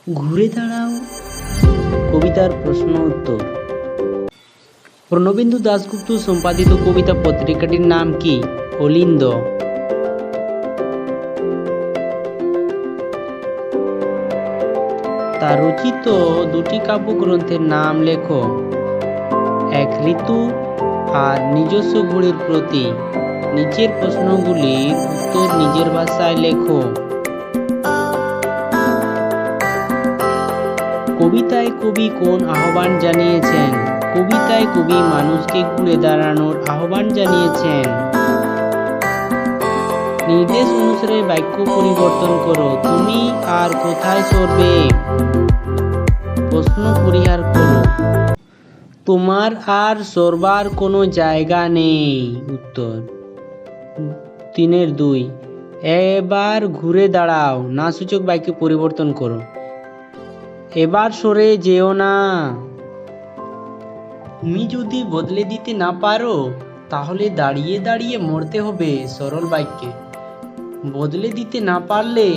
ঘুরে দাঁড়াও কবিতার প্রশ্ন উত্তর। প্রণবেন্দু দাশগুপ্ত সম্পাদিত কবিতা পত্রিকাটির নাম কি? অলিন্দ। তার রচিত দুটি কাব্যগ্রন্থের নাম লেখো। এক ঋতু আর নিজস্ব ঘড়ির প্রতি। নিচের প্রশ্নগুলির উত্তর নিজের ভাষায় লেখো। কবিতায় কবি কোন আহ্বান জানিয়েছেন? কবিতায় কবি মানুষকে ঘুরে দাঁড়ানোর আহ্বান জানিয়েছেন। নির্দেশ অনুসারে বাক্য পরিবর্তন করো। তুমি আর কোথায় সরবে? প্রশ্ন পরিহার করো। তোমার আর সরবার কোনো জায়গা নেই। উত্তর 3-2। এবার ঘুরে দাঁড়াও না সূচক বাক্য পরিবর্তন করো। এবার সরে যেও না। তুমি যদি বদলে দিতে না পারো তাহলে দাঁড়িয়ে দাঁড়িয়ে মরতে হবে। সরল বাক্যে বদলে দিতে না পারলে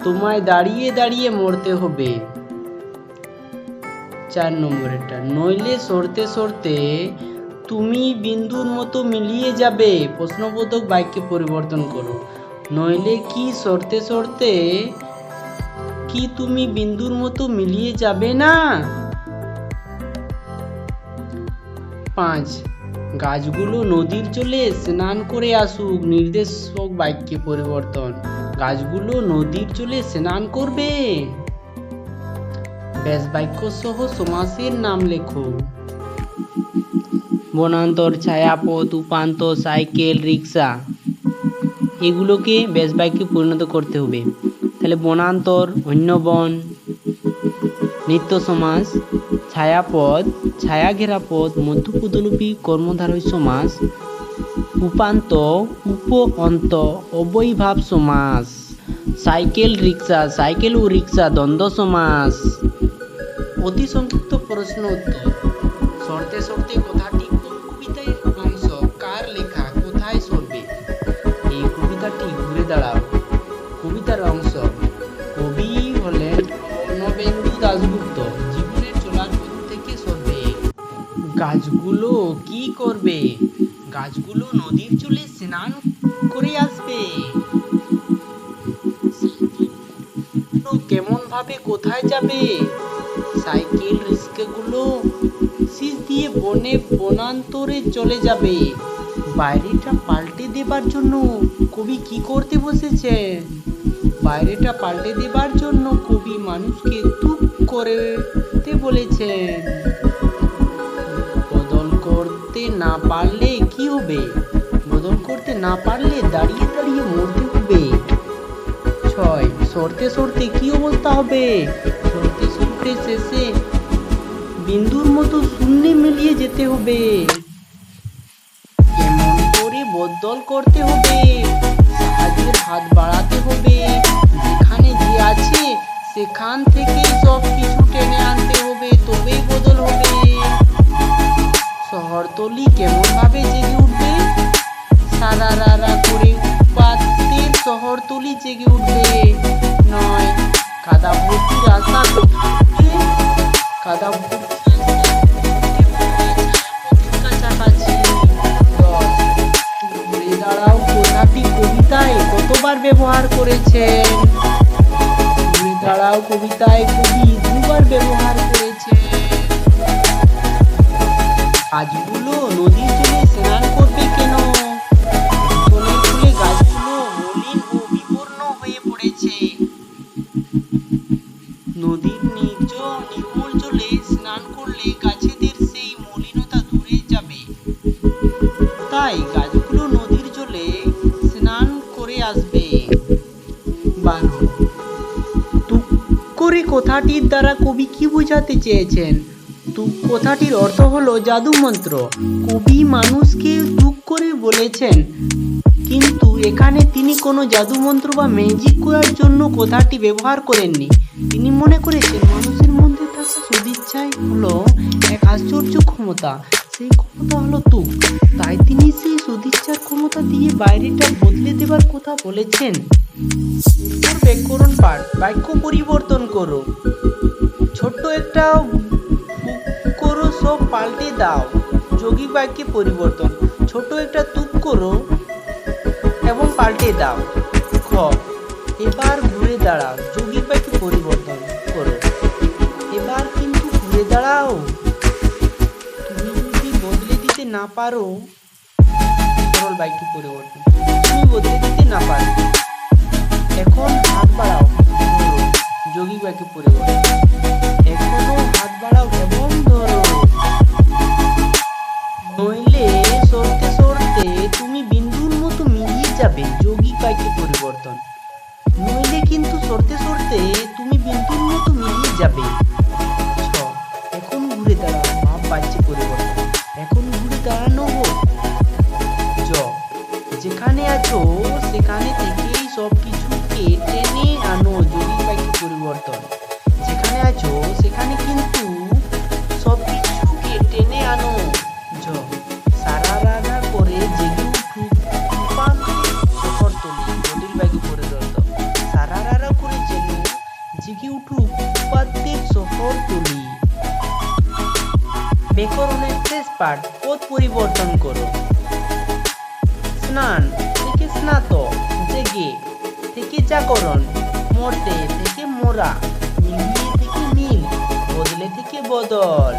তোমায় দাঁড়িয়ে দাঁড়িয়ে মরতে হবে। 4 নম্বরেরটা, নইলে সরতে সরতে তুমি বিন্দুর মতো মিলিয়ে যাবে। প্রশ্নবোধক বাক্যে পরিবর্তন করো। নইলে কি সরতে সরতে কি তুমি বিন্দুর মতো মিলিয়ে যাবে না? 5, গাছগুলো নদীর জলে স্নান করে আসুক। নির্দেশক বাক্যে পরিবর্তন। গাছগুলো নদীর জলে স্নান করবে। ব্যাস বাক্য সহ সমাসের নাম লেখো। বনান্তর, ছায়াপথ, উপান্ত, সাইকেল, রিক্সা এগুলোকে ব্যাস বাক্যে পরিণত করতে হবে। তাহলে বনান্তর অন্য বন, নিত্য সমাস, ছায়াপথ ছায়া ঘেরা পথ, মধ্যপদলোপী কর্মধারয় সমাস, উপান্ত উপ অন্ত অবয়ভাব সমাস, সাইকেল রিক্সা সাইকেল ও রিক্সা দ্বন্দ্ব সমাস। অতি সংক্ষিপ্ত প্রশ্ন উত্তর। সরতে সরতে কথাটি কোন কবিতার অংশ? কার লেখা? কোথায় সরবে? এই কবিতাটি ঘুরে দাঁড়াও কবিতার অংশ। কবি হলেন প্রণবেন্দু দাশগুপ্ত। জীবনের চলার পথ থেকে সরবে। গাছগুলো কি করবে? গাছগুলো নদীর জলে স্নান করে আসবে। কেমন ভাবে কোথায় যাবে? সাইকেল রিক্সাগুলো শীষ দিয়ে বনে বনান্তরে চলে যাবে। বাইরেটা পাল্টে দেবার জন্য কবি কি করতে বসেছে? বাইরেটা পাল্টে দেবার জন্য কবি মানুষকে চুপ করতে বলেছেন। বদল করতে না পারলে কি হবে? বদল করতে না পারলে দাঁড়িয়ে দাঁড়িয়ে মরতে হবে। 6, সরতে সরতে কি অবস্থা হবে? সরতে সরতে শেষে বিন্দুর মতো শূন্যে মিলিয়ে যেতে হবে। কেমন করে বদল করতে হবে? সাহায্যের হাত বাড়াতে হবে। যেখানে যে আছে সেখান থেকে সব কিছু টেনে আনতে হবে, তবেই বদল হবে। শহরতলি কেমন ভাবে জেগে উঠবে? সারা রারা করে উৎপাতের শহরতলি জেগে উঠবে। 9, কাদা ভর্তি রাস্তা কোথায়? কাদা ভর্তি কাছাকাছি। 10, ঘুরে দাঁড়াও কথাটি কবিতায় কতবার ব্যবহার করেছেন? ঘুরে দাঁড়াও কবিতায় কবি 2বার ব্যবহার করেছেন। গাছগুলো নদীর জলে স্নান করবে কেন? বনের ফুলে গাছগুলো মলিন ও বিবর্ণ হয়ে পড়েছে। নদীর নির্মল জলে স্নান করলে গাছেদের সেই মলিনতা দূরে যাবে। তাই গাছগুলো নদীর জলে স্নান করে আসবে। 12, তুক করে কথাটির দ্বারা কবি কি বোঝাতে চেয়েছেন? তুক কথাটির অর্থ হলো জাদু মন্ত্র। কবি মানুষকে তুক করে বলেছেন, কিন্তু এখানে তিনি কোনো জাদু মন্ত্র বা ম্যাজিক করার জন্য কথাটি ব্যবহার করেননি। তিনি মনে করেছেন মানুষের মধ্যে থাকা সদিচ্ছাই হলো এক আশ্চর্য ক্ষমতা। সেই ক্ষমতা হলো তুক। তাই তিনি সেই সদিচ্ছার ক্ষমতা দিয়ে বাইরেটা বদলে দেবার কথা বলেছেন। ব্যাকরণ পাঠ, বাক্য পরিবর্তন করো। একটা ফুক করো, সব পাল্টে দাও। যৌগিক বাক্যে পরিবর্তন। ছোট একটা তুপ করো এবং পাল্টে দাও। খ, এবার ঘুরে দাঁড়াও। যৌগিক বাক্যে পরিবর্তন করো। এবার কিন্তু ঘুরে দাঁড়াও। তুমি যদি বদলে দিতে না পারো, সরল বাক্য পরিবর্তন। তুমি বদলে দিতে না পারো, এখন হাত বাড়াও, ধরো। যৌগিক বাক্য পরিবর্তন। এখনো হাত বাড়াও এবং ধরো। নইলে সরতে সরতে তুমি বিন্দুর মতো মিলিয়ে যাবে। যৌগিক বাক্য পরিবর্তন। নইলে কিন্তু সরতে সরতে তুমি বিন্দুর মতো মিলিয়ে যাবে। ছ, এখন ঘুরে দাঁড়াও। ভাব বাচ্য পরিবর্তন। এখন ঘুরে দাঁড়ানো হোক। জ, যেখানে আছো সেখানে থেকেই সবকিছুকে টেনে আনো। যৌগিক বাক্য পরিবর্তন। যেখানে আছো সেখানে কিন্তু সবকিছুকে টেনে আনো। জ, সারারারা করে জেগে উঠুক তুফান শহরতলি। জটিল বাক্য পরিবর্তন। সারারারা করে জেগে উঠুক উপাত্তের শহরতলি। ব্যাকরণের শেষ পাঠ। পদ পরিবর্তন করো। স্নান থেকে স্নাতক, জেগে থেকে জাগরণ, মরতে থেকে মরা, মিলিয়ে থেকে মিল, বদলে থেকে বদল।